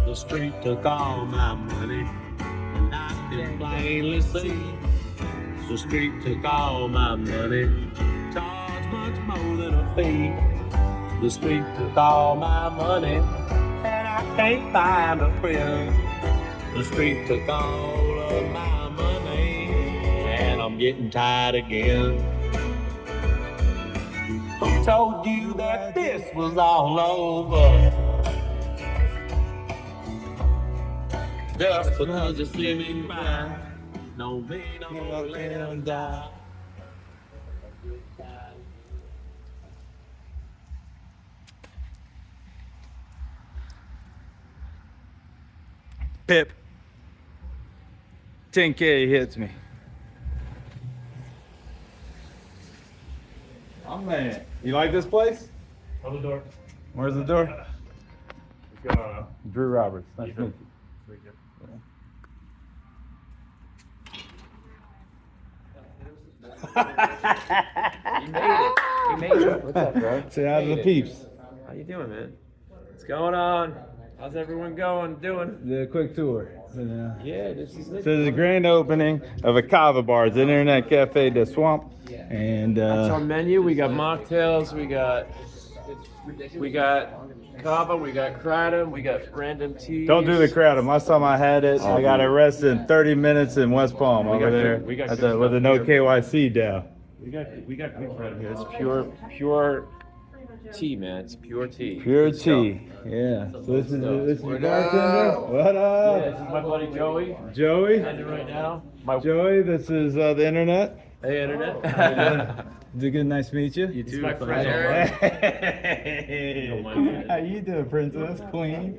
The street took all my money, and I can plainly see. The street took all my money, charged much more than a fee. The street took all my money, and I can't find a friend. The street took all of my money, and I'm getting tired again. Who told you that this was all over? Just because it's living fine, no me, no let him die. Pip. 10K hits me. Oh man, you like this place? On the door. Where's the door? Let's go. Drew Roberts. Nice to meet you. You made it. You made it. What's up, bro? Say hi to the peeps. How you doing, man? What's going on? How's everyone doing? The quick tour. Yeah, this is it. So there's a grand opening of a kava bar. It's an internet cafe, the Swamp, and That's our menu. We got mocktails. We got kava. We got kratom. We got random teas. don't do the kratom. Last time I had it, I got arrested in 30 minutes in West Palm over there with a no KYC down. We got good kratom here. It's pure tea, man. It's pure tea. Pure tea. Yeah. So this is bartender. What up? Yeah, this is my buddy Joey. Joey. Right now. Joey, this is the internet. Hey, internet. Good, nice to meet you. You too. My friend Eric. Hey. How you doing, princess, queen?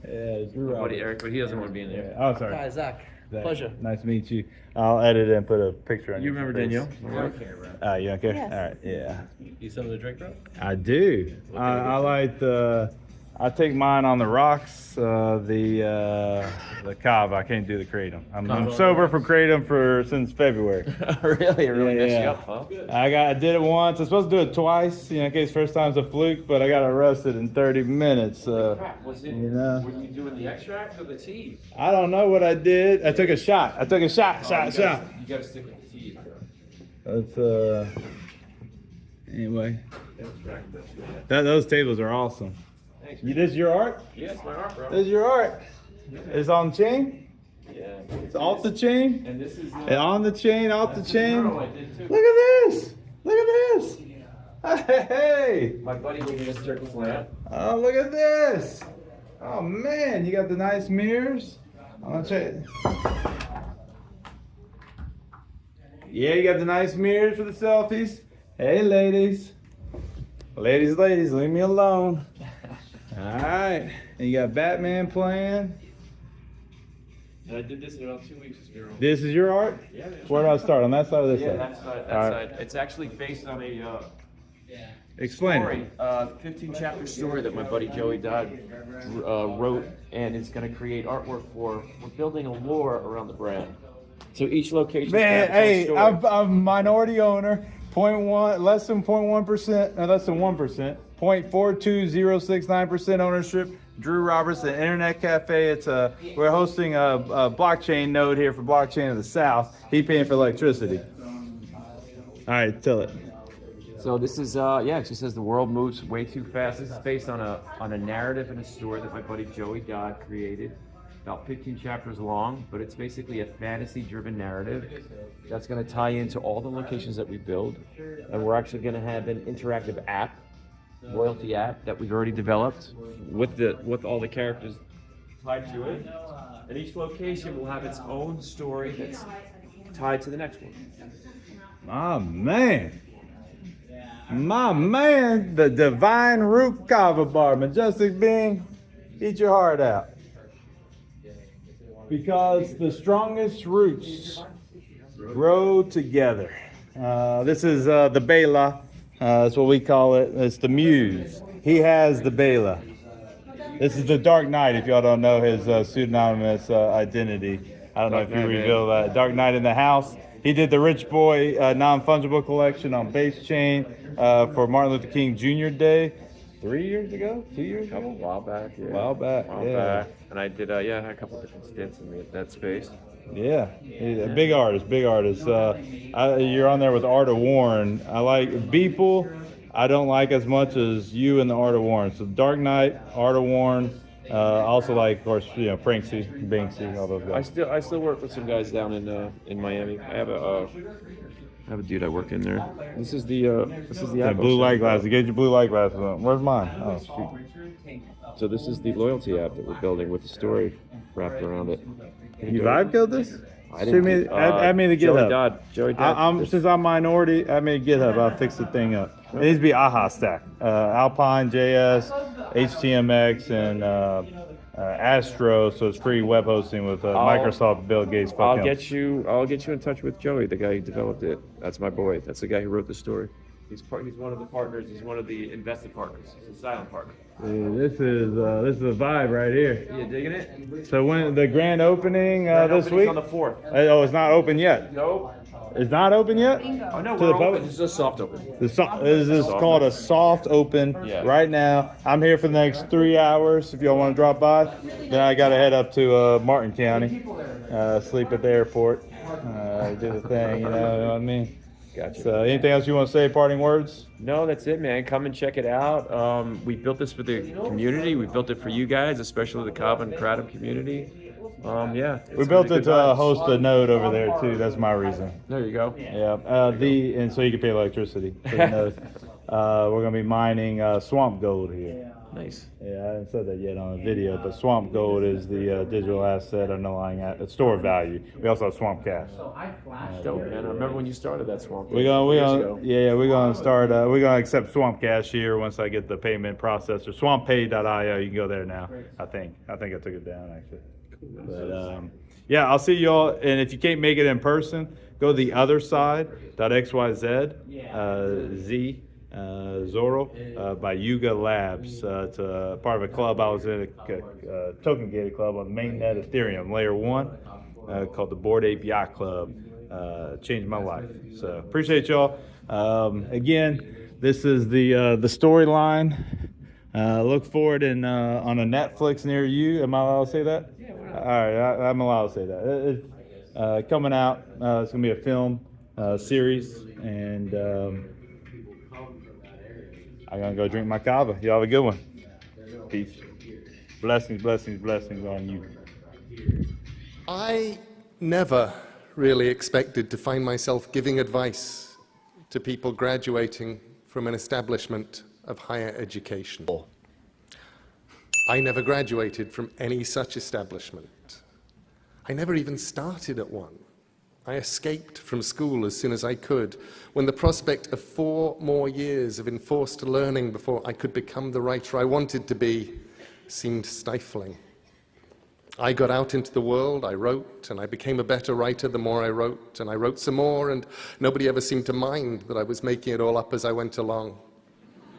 Yeah, Drew My buddy Roberts. Eric, but he doesn't want to be in there. Oh, sorry. Hi, Zach. Zach, Pleasure. Nice to meet you. I'll edit it and put a picture on You your remember face. Danielle? You don't care? Yes. All right, yeah. You some of the drink, bro? I do. I like I take mine on the rocks, the kava. I can't do the kratom. I'm sober for kratom since February. Really? It really messed you Yeah. up, huh? I did it once. I'm supposed to do it twice, in case first time's a fluke, but I got arrested in 30 minutes. Was it, You know. were you doing the extract or the tea? I don't know what I did. I took a shot. Shot. You gotta stick with the tea, bro. That's anyway. Those tables are awesome. Thanks. This is your art? Yeah, it's my art, bro. This is your art. It's on chain. Yeah. It's off the chain. And this is And on the chain, off the that's chain. mural I did too. Look at this. Look at this. Hey. My buddy gave me a circus lamp. Oh, look at this. Oh man, you got the nice mirrors. I'm gonna check. Yeah, you got the nice mirrors for the selfies. Hey, ladies. Ladies, leave me alone. All right. And you got Batman playing. And I did this in about 2 weeks. This mural. This is your art? Yeah, man. Where do I start? On that side or this Yeah, side? that side. All right. Side. It's actually based on a Explain story, it. 15 chapter story that my buddy Joey Dodd wrote, and it's going to create artwork for. We're building a lore around the brand. So each location. Man, hey, I'm a minority owner. 0.1, less than 0.1%, no, less than 1%. 0.42069% ownership. Drew Roberts, the Internet Cafe. We're hosting a blockchain node here for Blockchain of the South. He paying for electricity. All right, tell it. So this is it just says the world moves way too fast. This is based on a narrative and a story that my buddy Joey Dodd created, about 15 chapters long, but it's basically a fantasy-driven narrative that's going to tie into all the locations that we build, and we're actually going to have an interactive app, royalty app that we've already developed with all the characters tied to it, and each location will have its own story that's tied to the next one. My man, the Divine Root Kava Bar, Majestic Being, eat your heart out. Because the strongest roots grow together. This is the Bela. That's what we call it. It's the Muse. He has the Bela. This is the Dark Knight, if y'all don't know his pseudonymous identity. I don't know if you reveal that. Dark Knight in the house. He did the Rich Boy non-fungible collection on base chain for Martin Luther King Jr. Day. 3 years ago, 2 years A ago, while back, yeah. while back. While Yeah. back. And I did, a couple different stints in that space. Yeah, he's a big artist, big artist. You're on there with Art of Warren. I like Beeple. I don't like as much as you and the Art of Warren. So Dark Knight, Art of Warren. Also like, of course, Pranksy, Banksy, all those guys. I still work with some guys down in Miami. I have a dude I work in there. This is the That blue light glasses. Get your blue light glasses on. Where's mine? Oh, shoot. So this is the loyalty app that we're building with the story wrapped around it. You vibe code this? I Shoot me. Add me to GitHub. Joey Dodd. Since I'm minority, add me to GitHub. I'll fix the thing up. It needs to be AHA stack. Alpine, JS, HTMX, and Astro. So it's free web hosting with Microsoft, Bill Gates. I'll get you in touch with Joey, the guy who developed it. That's my boy. That's the guy who wrote the story. He's one of the partners. He's one of the invested partners. He's a silent partner. This is a vibe right here. You digging it? So when the grand opening this week? On the 4th. Oh, it's not open yet. Nope. It's not open yet. Oh no, To we're the open. public? This is a soft open. This is called a soft open right now. I'm here for the next 3 hours. If y'all want to drop by, then I got to head up to Martin County, sleep at the airport, do the thing. You know what I mean? Gotcha. So, anything else you want to say? Parting words? No, that's it, man. Come and check it out. We built this for the community. We built it for you guys, especially the Kava and Kratom community. Yeah. We built it to host a node over there too. That's my reason. There you go. Yeah. And so you can pay electricity. For the node. We're gonna be mining swamp gold here. Nice. Yeah, I haven't said that yet on the video, but swamp gold is the digital asset underlying store of value. We also have swamp cash. Dope, man. I remember when you started that swamp. We're gonna start. We're gonna accept swamp cash here once I get the payment processor. SwampPay.io. You can go there now. I think I took it down actually. But yeah, I'll see you all. And if you can't make it in person, go to the other side. .xyz Z. Zorro by Yuga Labs. It's a part of a club I was in, a token gated club on mainnet Ethereum layer 1 called the Bored Ape Yacht Club. Changed my life. So appreciate y'all. Again, this is the storyline. Look for it on a Netflix near you. Am I allowed to say that? Yeah. All right, I'm allowed to say that. It's coming out. It's gonna be a film series, and I'm gonna go drink my kava. Y'all have a good one. Peace. Blessings, blessings, blessings on you. I never really expected to find myself giving advice to people graduating from an establishment of higher education. I never graduated from any such establishment. I never even started at one. I escaped from school as soon as I could, when the prospect of 4 more years of enforced learning before I could become the writer I wanted to be seemed stifling. I got out into the world, I wrote, and I became a better writer the more I wrote, and I wrote some more, and nobody ever seemed to mind that I was making it all up as I went along.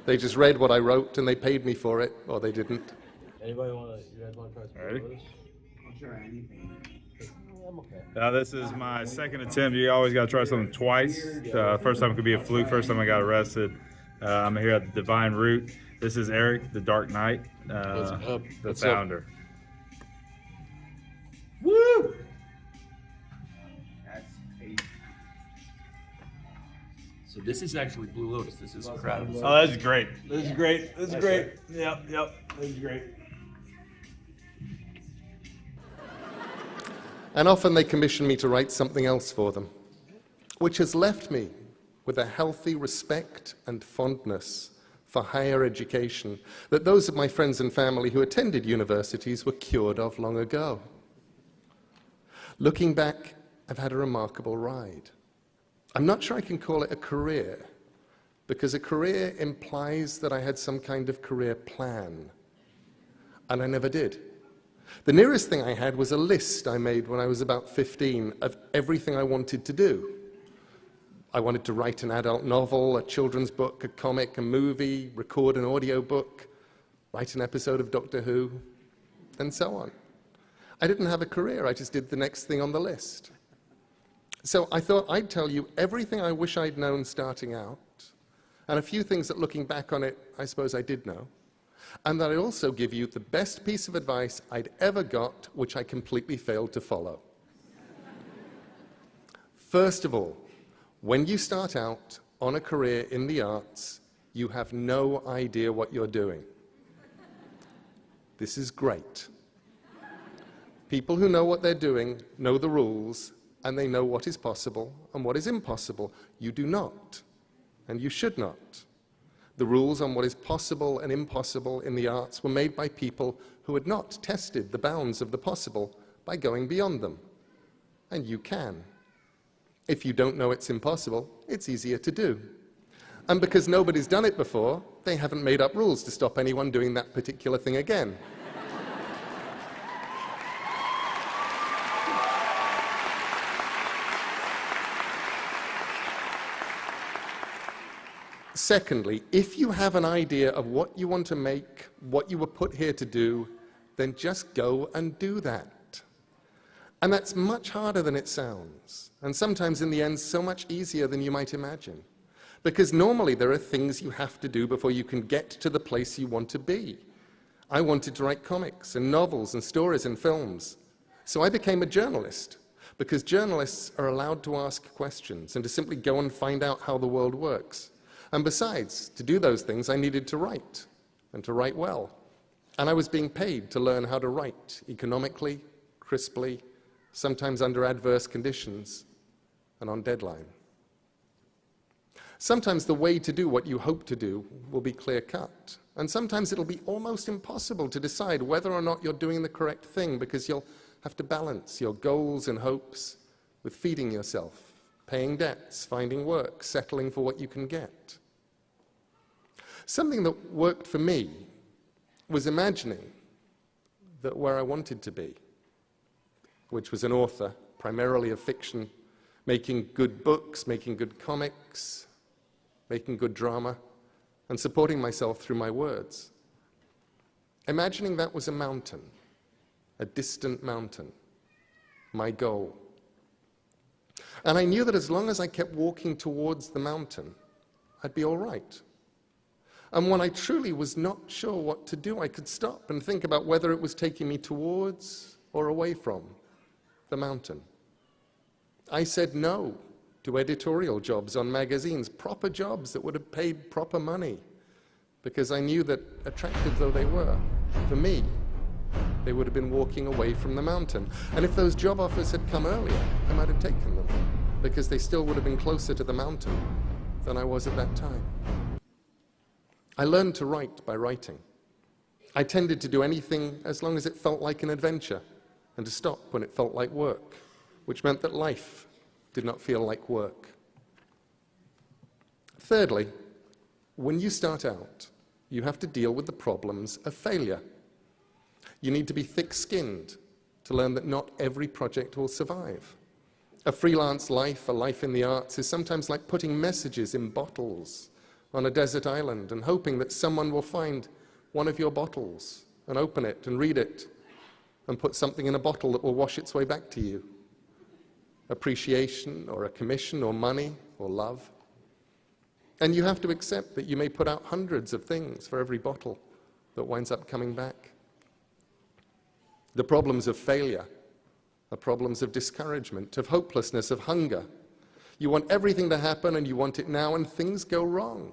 They just read what I wrote, and they paid me for it, or they didn't. You guys want to try some Ready? I'll try anything. I'm okay. Now this is my second attempt. You always gotta try something twice. First time it could be a fluke. First time I got arrested. I'm here at the Divine Root. This is Eric, the Dark Knight, the founder. Woo! That's crazy. So this is actually Blue Lotus. This is Kratom. Oh, that's great. This is great. This is great. Yep. This is great. And often they commission me to write something else for them, which has left me with a healthy respect and fondness for higher education that those of my friends and family who attended universities were cured of long ago. Looking back, I've had a remarkable ride. I'm not sure I can call it a career, because a career implies that I had some kind of career plan, and I never did. The nearest thing I had was a list I made when I was about 15 of everything I wanted to do. I wanted to write an adult novel, a children's book, a comic, a movie, record an audio book, write an episode of Doctor Who, and so on. I didn't have a career, I just did the next thing on the list. So I thought I'd tell you everything I wish I'd known starting out, and a few things that looking back on it, I suppose I did know. and that I also give you the best piece of advice I'd ever got, which I completely failed to follow. First of all, when you start out on a career in the arts, you have no idea what you're doing. This is great. People who know what they're doing know the rules, and they know what is possible and what is impossible. You do not, and you should not. The rules on what is possible and impossible in the arts were made by people who had not tested the bounds of the possible by going beyond them. And you can. If you don't know it's impossible, it's easier to do. And because nobody's done it before, they haven't made up rules to stop anyone doing that particular thing again. Secondly, if you have an idea of what you want to make, what you were put here to do, then just go and do that. And that's much harder than it sounds, and sometimes in the end so much easier than you might imagine. Because normally there are things you have to do before you can get to the place you want to be. I wanted to write comics and novels and stories and films, so I became a journalist, because journalists are allowed to ask questions and to simply go and find out how the world works. And besides, to do those things, I needed to write, and to write well. And I was being paid to learn how to write economically, crisply, sometimes under adverse conditions, and on deadline. Sometimes the way to do what you hope to do will be clear-cut, and sometimes it'll be almost impossible to decide whether or not you're doing the correct thing, because you'll have to balance your goals and hopes with feeding yourself, paying debts, finding work, settling for what you can get. Something that worked for me was imagining that where I wanted to be, which was an author, primarily of fiction, making good books, making good comics, making good drama, and supporting myself through my words. Imagining that was a mountain, a distant mountain, my goal. And I knew that as long as I kept walking towards the mountain, I'd be all right. And when I truly was not sure what to do, I could stop and think about whether it was taking me towards or away from the mountain. I said no to editorial jobs on magazines, proper jobs that would have paid proper money, because I knew that, attractive though they were, for me, they would have been walking away from the mountain. And if those job offers had come earlier, I might have taken them, because they still would have been closer to the mountain than I was at that time. I learned to write by writing. I tended to do anything as long as it felt like an adventure, and to stop when it felt like work, which meant that life did not feel like work. Thirdly, when you start out, you have to deal with the problems of failure. You need to be thick-skinned to learn that not every project will survive. A freelance life, a life in the arts, is sometimes like putting messages in bottles on a desert island and hoping that someone will find one of your bottles and open it and read it and put something in a bottle that will wash its way back to you. Appreciation or a commission or money or love. And you have to accept that you may put out hundreds of things for every bottle that winds up coming back. The problems of failure are problems of discouragement, of hopelessness, of hunger. You want everything to happen and you want it now, and things go wrong.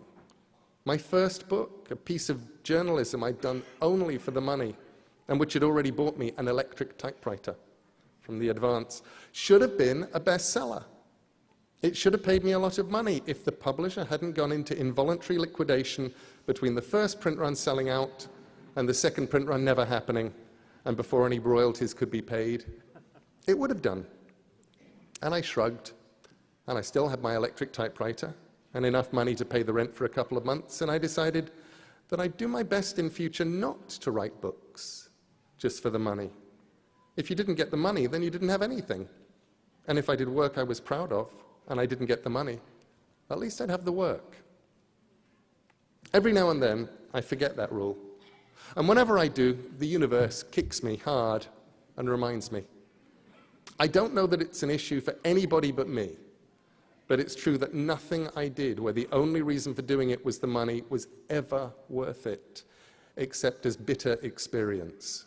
My first book, a piece of journalism I'd done only for the money, and which had already bought me an electric typewriter from the Advance, should have been a bestseller. It should have paid me a lot of money if the publisher hadn't gone into involuntary liquidation between the first print run selling out and the second print run never happening, and before any royalties could be paid. It would have done. And I shrugged, and I still had my electric typewriter and enough money to pay the rent for a couple of months, and I decided that I'd do my best in future not to write books just for the money. If you didn't get the money, then you didn't have anything. And if I did work I was proud of, and I didn't get the money, at least I'd have the work. Every now and then, I forget that rule. And whenever I do, the universe kicks me hard and reminds me. I don't know that it's an issue for anybody but me, but it's true that nothing I did, where the only reason for doing it was the money, was ever worth it. except as bitter experience.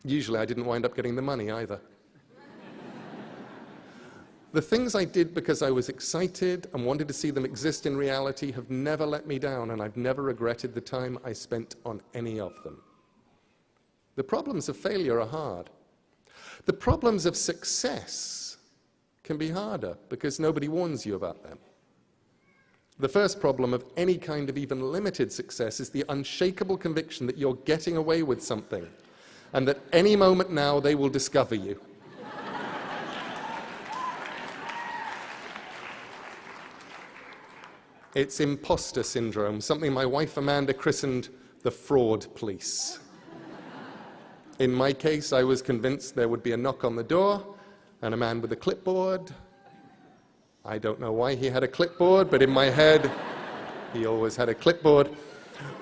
Usually I didn't wind up getting the money either. The things I did because I was excited and wanted to see them exist in reality have never let me down, and I've never regretted the time I spent on any of them. The problems of failure are hard. The problems of success can be harder because nobody warns you about them. The first problem of any kind of even limited success is the unshakable conviction that you're getting away with something, and that any moment now they will discover you. It's imposter syndrome, something my wife Amanda christened the fraud police. In my case, I was convinced there would be a knock on the door and a man with a clipboard. I don't know why he had a clipboard, but in my head, he always had a clipboard,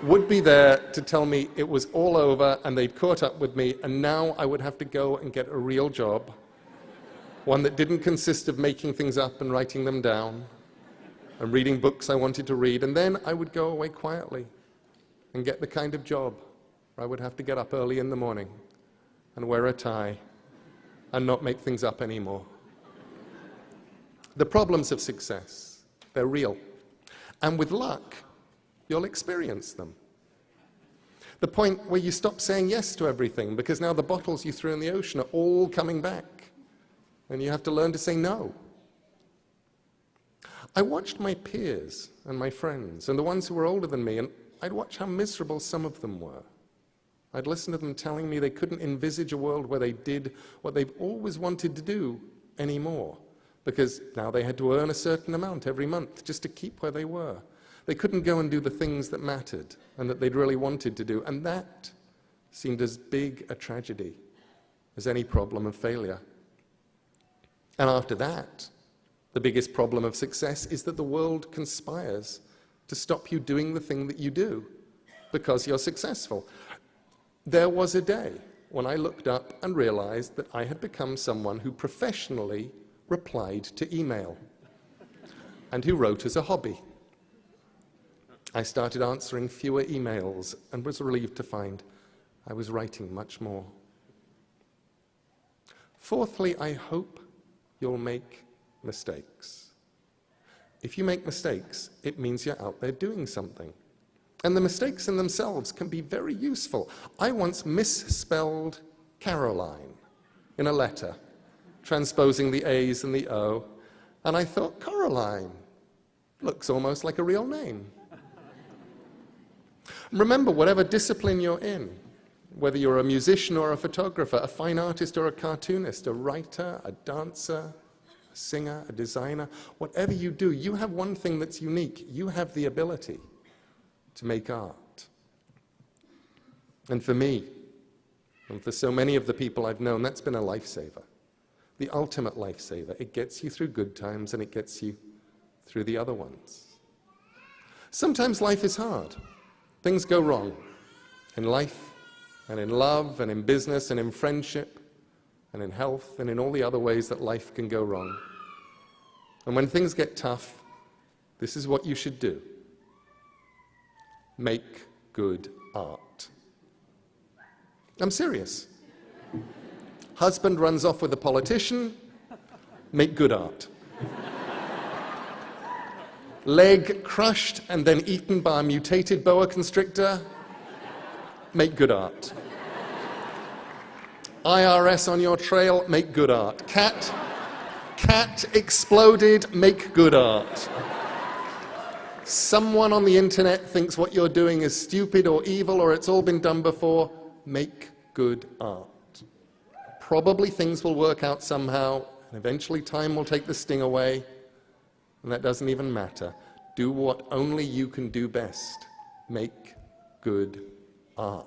would be there to tell me it was all over and they'd caught up with me, and now I would have to go and get a real job, one that didn't consist of making things up and writing them down and reading books I wanted to read, and then I would go away quietly and get the kind of job where I would have to get up early in the morning and wear a tie and not make things up anymore. The problems of success, they're real. And with luck, you'll experience them. The point where you stop saying yes to everything because now the bottles you threw in the ocean are all coming back and you have to learn to say no. I watched my peers and my friends and the ones who were older than me, and I'd watch how miserable some of them were. I'd listen to them telling me they couldn't envisage a world where they did what they've always wanted to do anymore, because now they had to earn a certain amount every month just to keep where they were. They couldn't go and do the things that mattered and that they'd really wanted to do, and that seemed as big a tragedy as any problem of failure. And after that, the biggest problem of success is that the world conspires to stop you doing the thing that you do because you're successful. There was a day when I looked up and realized that I had become someone who professionally replied to email and who wrote as a hobby. I started answering fewer emails and was relieved to find I was writing much more. Fourthly, I hope you'll make mistakes. If you make mistakes, it means you're out there doing something. And the mistakes in themselves can be very useful. I once misspelled Caroline in a letter, transposing the A's and the O, and I thought, Caroline looks almost like a real name. Remember, whatever discipline you're in, whether you're a musician or a photographer, a fine artist or a cartoonist, a writer, a dancer, a singer, a designer, whatever you do, you have one thing that's unique. You have the ability to make art. And for me, and for so many of the people I've known, that's been a lifesaver. The ultimate lifesaver. It gets you through good times and it gets you through the other ones. Sometimes life is hard. Things go wrong in life and in love and in business and in friendship and in health and in all the other ways that life can go wrong. And when things get tough, this is what you should do. Make good art. I'm serious. Husband runs off with a politician, make good art. Leg crushed and then eaten by a mutated boa constrictor, make good art. IRS on your trail, make good art. Cat exploded, make good art. Someone on the internet thinks what you're doing is stupid or evil or it's all been done before, make good art. Probably things will work out somehow, and eventually time will take the sting away, and that doesn't even matter. Do what only you can do best. Make good art.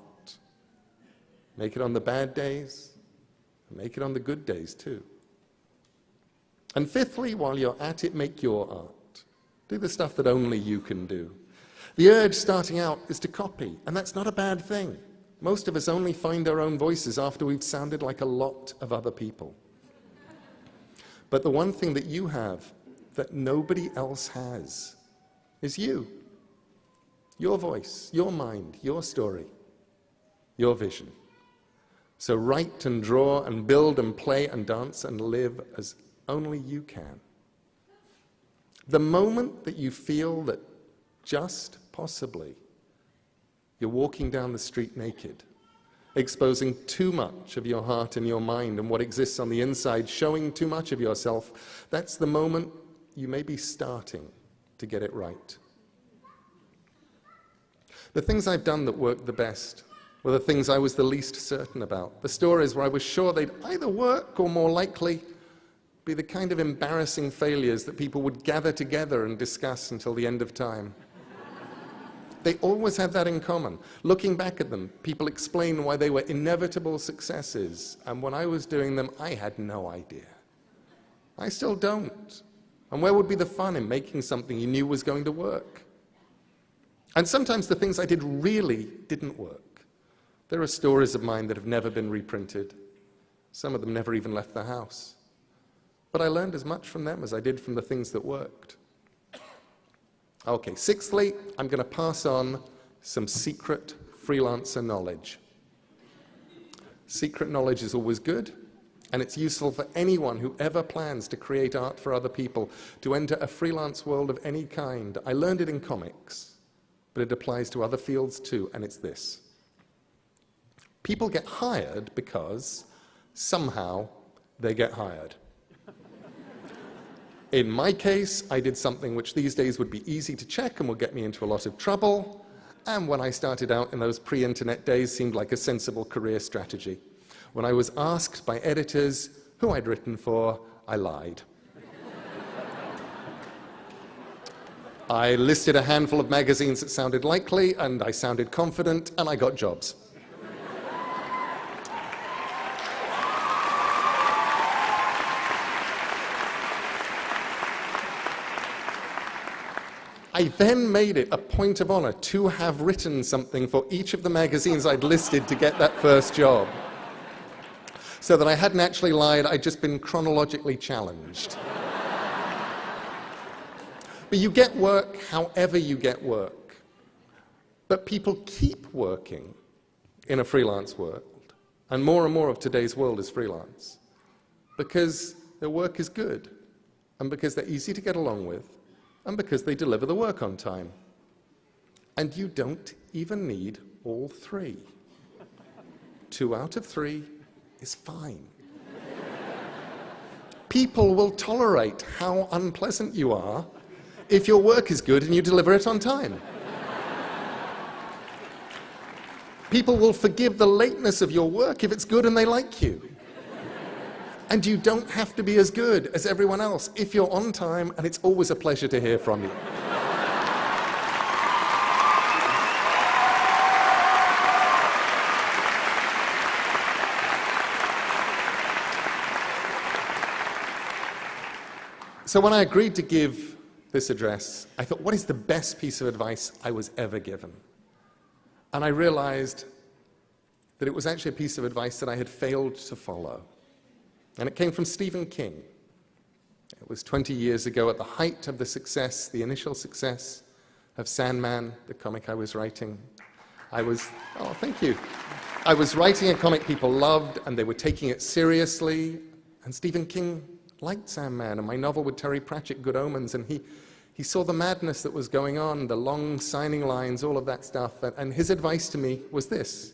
Make it on the bad days, and make it on the good days too. And fifthly, while you're at it, make your art. Do the stuff that only you can do. The urge starting out is to copy, and that's not a bad thing. Most of us only find our own voices after we've sounded like a lot of other people. But the one thing that you have that nobody else has is you. your voice, your mind, your story, your vision. So write and draw and build and play and dance and live as only you can. The moment that you feel that just possibly you're walking down the street naked, exposing too much of your heart and your mind and what exists on the inside, showing too much of yourself, that's the moment you may be starting to get it right. The things I've done that worked the best were the things I was the least certain about. The stories where I was sure they'd either work or more likely be the kind of embarrassing failures that people would gather together and discuss until the end of time. They always had that in common. Looking back at them, people explain why they were inevitable successes, and when I was doing them, I had no idea. I still don't. And where would be the fun in making something you knew was going to work? And sometimes the things I did really didn't work. There are stories of mine that have never been reprinted. Some of them never even left the house. But I learned as much from them as I did from the things that worked. Okay, sixthly, I'm going to pass on some secret freelancer knowledge. Secret knowledge is always good, and it's useful for anyone who ever plans to create art for other people, to enter a freelance world of any kind. I learned it in comics, but it applies to other fields too, and it's this. People get hired because somehow they get hired. In my case, I did something which these days would be easy to check and would get me into a lot of trouble, and when I started out in those pre-internet days seemed like a sensible career strategy. When I was asked by editors who I'd written for, I lied. I listed a handful of magazines that sounded likely, and I sounded confident, and I got jobs. I then made it a point of honor to have written something for each of the magazines I'd listed to get that first job. So that I hadn't actually lied, I'd just been chronologically challenged. But you get work however you get work. But people keep working in a freelance world, and more of today's world is freelance, because their work is good, and because they're easy to get along with, and because they deliver the work on time. And you don't even need all three. 2 out of 3 is fine. People will tolerate how unpleasant you are if your work is good and you deliver it on time. People will forgive the lateness of your work if it's good and they like you. And you don't have to be as good as everyone else if you're on time, and it's always a pleasure to hear from you. So when I agreed to give this address, I thought, what is the best piece of advice I was ever given? And I realized that it was actually a piece of advice that I had failed to follow. And it came from Stephen King. It was 20 years ago at the height of the success, the initial success of Sandman, the comic I was writing. Thank you. I was writing a comic people loved, and they were taking it seriously. And Stephen King liked Sandman, and my novel with Terry Pratchett, Good Omens, and he saw the madness that was going on, the long signing lines, all of that stuff. And his advice to me was this.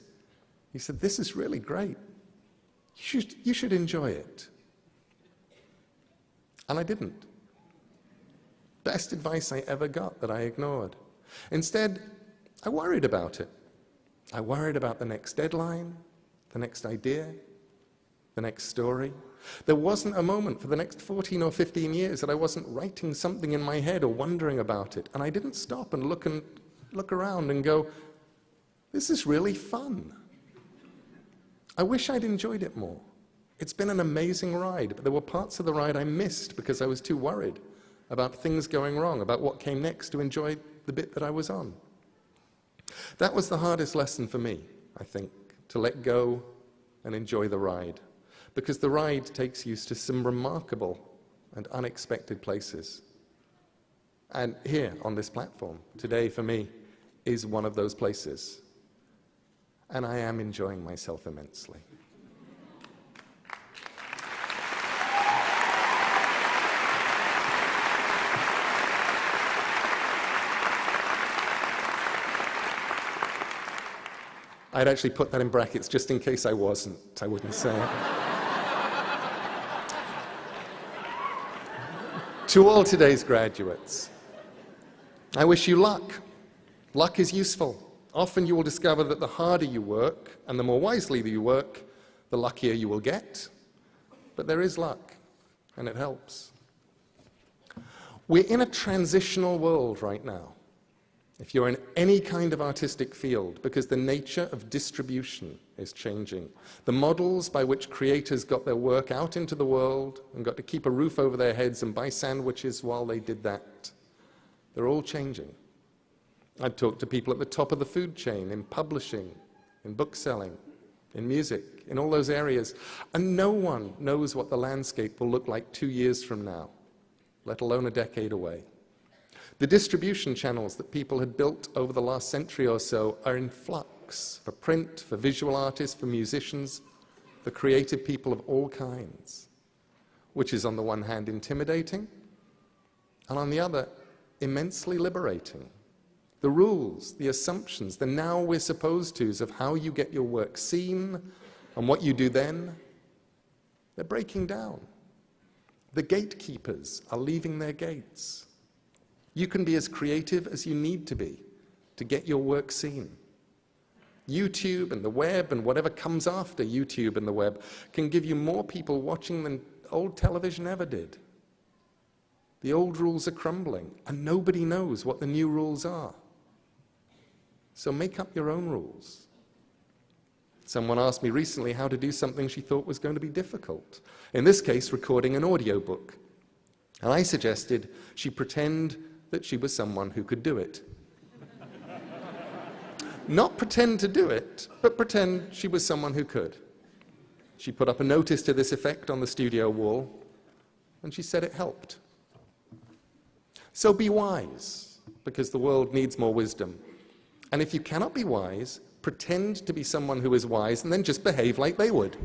He said, this is really great. You should enjoy it. And I didn't. Best advice I ever got that I ignored. Instead, I worried about it. I worried about the next deadline, the next idea, the next story. There wasn't a moment for the next 14 or 15 years that I wasn't writing something in my head or wondering about it. And I didn't stop and look around and go, this is really fun. I wish I'd enjoyed it more. It's been an amazing ride, but there were parts of the ride I missed because I was too worried about things going wrong, about what came next to enjoy the bit that I was on. That was the hardest lesson for me, I think, to let go and enjoy the ride, because the ride takes you to some remarkable and unexpected places. And here on this platform, today for me, is one of those places. And I am enjoying myself immensely. I'd actually put that in brackets just in case I wasn't. I wouldn't say it. To all today's graduates, I wish you luck. Luck is useful. Often you will discover that the harder you work and the more wisely that you work, the luckier you will get. But there is luck, and it helps. We're in a transitional world right now. If you're in any kind of artistic field, because the nature of distribution is changing. The models by which creators got their work out into the world and got to keep a roof over their heads and buy sandwiches while they did that, they're all changing. I've talked to people at the top of the food chain, in publishing, in bookselling, in music, in all those areas, and no one knows what the landscape will look like 2 years from now, let alone a decade away. The distribution channels that people had built over the last century or so are in flux for print, for visual artists, for musicians, for creative people of all kinds, which is on the one hand intimidating, and on the other, immensely liberating. The rules, the assumptions, the now we're supposed to's of how you get your work seen and what you do then, they're breaking down. The gatekeepers are leaving their gates. You can be as creative as you need to be to get your work seen. YouTube and the web and whatever comes after YouTube and the web can give you more people watching than old television ever did. The old rules are crumbling, and nobody knows what the new rules are. So make up your own rules. Someone asked me recently how to do something she thought was going to be difficult. In this case, recording an audiobook. And I suggested she pretend that she was someone who could do it. Not pretend to do it, but pretend she was someone who could. She put up a notice to this effect on the studio wall, and she said it helped. So be wise, because the world needs more wisdom. And if you cannot be wise, pretend to be someone who is wise, and then just behave like they would.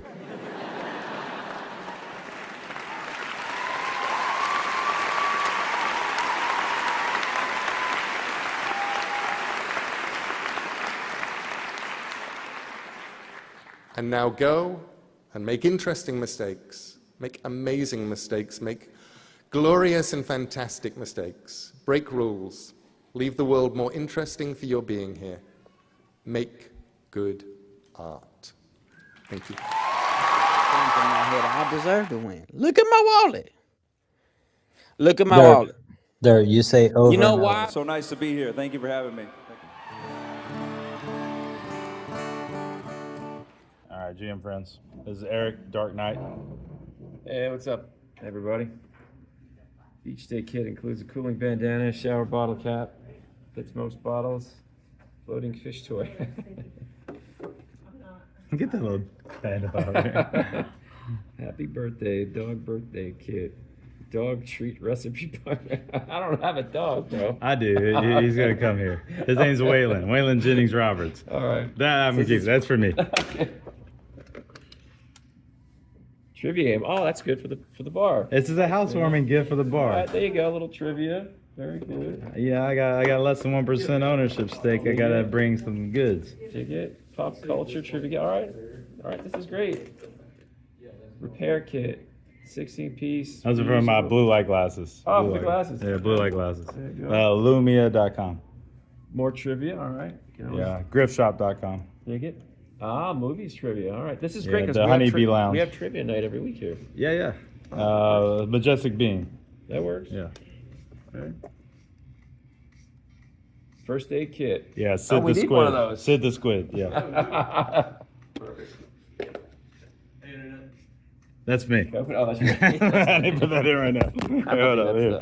And now go and make interesting mistakes, make amazing mistakes, make glorious and fantastic mistakes, break rules, leave the world more interesting for your being here. Make good art. Thank you. I deserve to win. Look at my wallet. Look at my wallet. There, you say over. You know and why? over. So nice to be here. Thank you for having me. All right, GM friends. This is Eric, Dark Knight. Hey, what's up, everybody? Beach Day kit includes a cooling bandana, shower bottle cap, fits most bottles, floating fish toy. Get that little band out of here. Happy birthday, dog birthday kit. Dog treat recipe partner. I don't have a dog, bro. I do. He's gonna come here. His name's Waylon. Waylon Jennings Roberts. All right. That's for me. Trivia game. Oh, that's good for the bar. This is a housewarming gift for the All bar. right, there you go. A little trivia. Very good. Yeah, I got less than 1% ownership stake. I gotta bring some goods. Ticket, pop culture trivia. All right. This is great. Repair kit, 16-piece. Those are from my blue light glasses. Oh, Blue the light. glasses. Yeah, blue light glasses. There you go. Lumia.com. More trivia. All right. Yeah, griftshop.com. Dig it. Ah, movies trivia. All right. This is great Yeah, because the Honeybee Lounge. we have trivia night every week here. Yeah. Majestic Bean. That works. Yeah. Okay. First aid kit. Yeah, Sid we the need Squid. one of those. Sid the Squid, yeah. That's me. Oh, that's right. I need to put that in right now. Here, hold on. Here,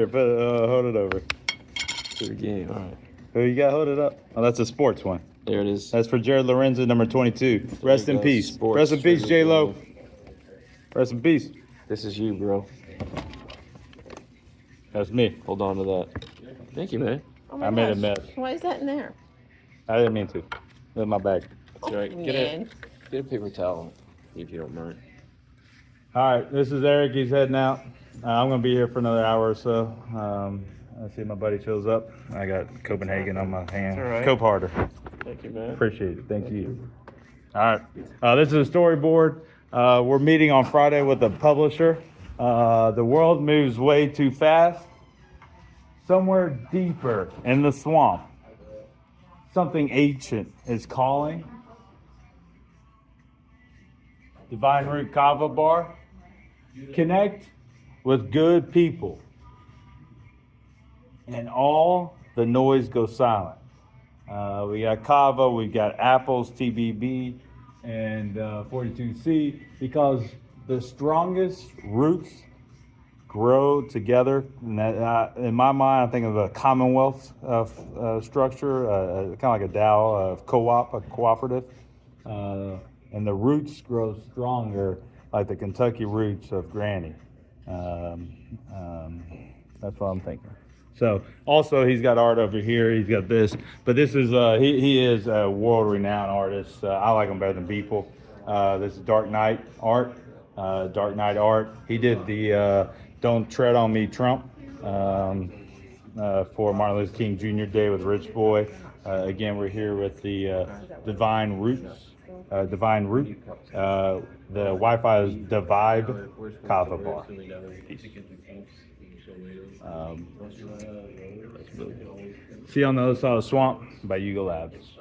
hold it over. Good game. All right. Who you got? Hold it up. Oh, that's a sports one. There it is. That's for Jared Lorenzo, number 22. Rest you in go. peace. Sports Rest in peace, trivia. J-Lo. Rest in peace. This is you, bro. That's me. Hold on to that. Thank you, man. Oh my I made a gosh. mess. Why is that in there? I didn't mean to. It was my bag. That's right. Man. Get a paper towel if you don't mind. All right, this is Eric. He's heading out. I'm gonna be here for another hour or so. Let's see if my buddy shows up. I got Copenhagen on my hand. All right. Cope harder. Thank you, man. Appreciate it. Thank you. All right. This is a storyboard. We're meeting on Friday with the publisher. The world moves way too fast. Somewhere deeper in the swamp, something ancient is calling. Divine Root Kava Bar. Connect with good people. And all the noise goes silent. We got kava, we got apples, TBB, and 42C, because the strongest roots grow together. And that, in my mind, I think of a commonwealth structure, kind of like a DAO, a cooperative. And the roots grow stronger, like the Kentucky roots of Granny. That's what I'm thinking. So also he's got art over here. He's got this, but this is he is a world-renowned artist. I like him better than people. This is Dark Knight art. Dark Knight art. He did the "Don't Tread on Me, Trump" for Martin Luther King Jr. Day with Rich Boy. Again, we're here with the Divine Roots. Divine Root. The Wi-Fi is Divide Kava Bar. See you on the other side of the swamp by Yuga Labs.